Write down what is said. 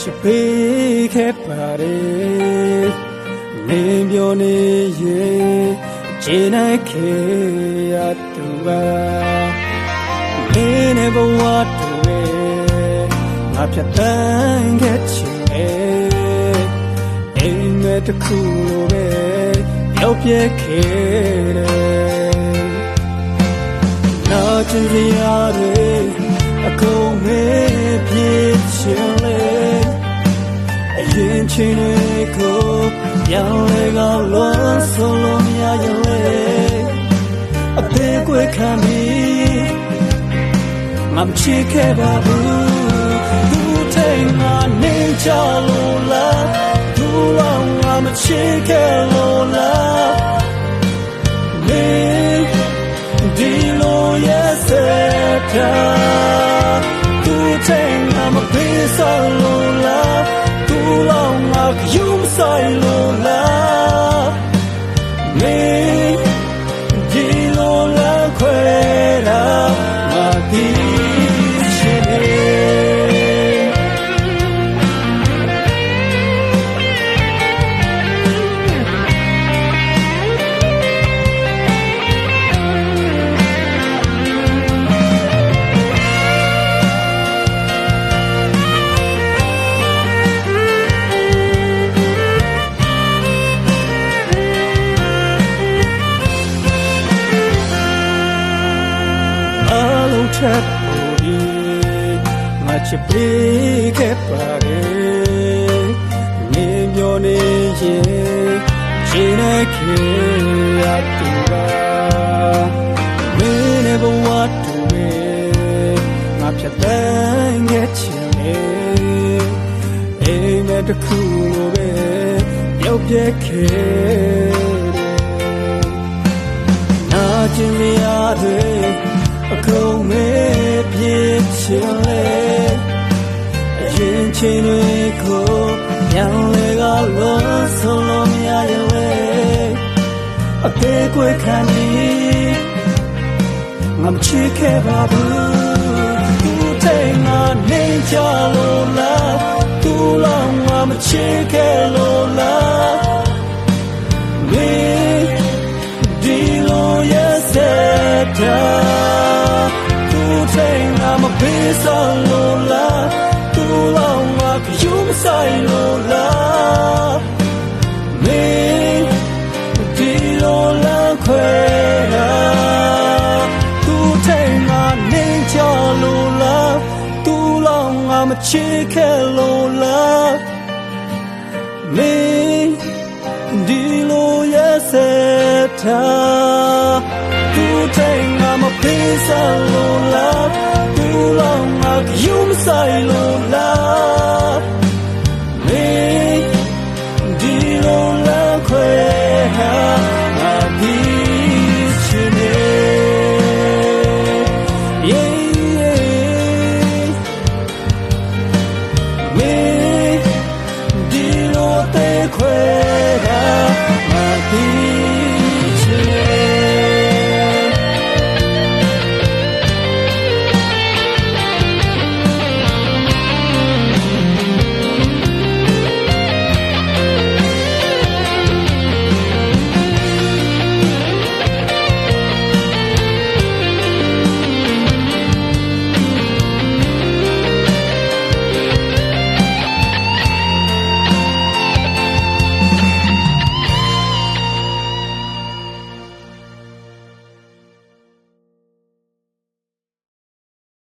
ချစ်ပေးခဲ့ပါတယ်မင်းပြောနေရင်ခြေနိုင်ခဲ့ရတူပါမင်းနဲ့ဘဝတူရဲ့ငါဖြတ်တန်းခဲ့ချင်တယ်အိမ်မက်တစ်ခုလိုပဲရောက်ပြဲခဲ့တယ်နာကျင်စရာတွေအကုန်မေးပြချင်လေရင်ချင်းတွေကိုပြောင်းလဲကလုံးဆုံးလို့မရရင်လေအသေးကွယ်ခံပြီးငါမချစ်ခဲ့ပါဘူးသူထိန်ငါနေချလို့လားသူလောငါမချစ်ခဲ့လို့လားနေဒီလိုရဲ့စကားသူထိန်ငါမပေးစေလို့လားlong mak yum sai lo la me di lo la khwe ra ma di chine Chat body, much big party. Name your name, Gina Kiatua. We never want to win. Not your thing, get you. Aim at the cool way, you'll get killed. Not in the other. အကုန်မေးပြချင်လေအရင်ချင်းတွေကိုပြောင်းလဲကလို့ဆုံးလို့မရရင်လေအသေးကွယ်ခံပြီးငါမချစ်ခဲ့ပါဘူးသူထိန်ငါနေချလို့လားသူလောငါမချစ်ခဲ့လို့လားမေဒီလိုရဲ့စတာI'm a piece of Lola, too long, like you say Lola. Me, Lola, Quera, too tame, my nature Lola, too long, I'm a chicken Lola. Me, yes, too tame, I'm a piece of Lola. Long, like you say,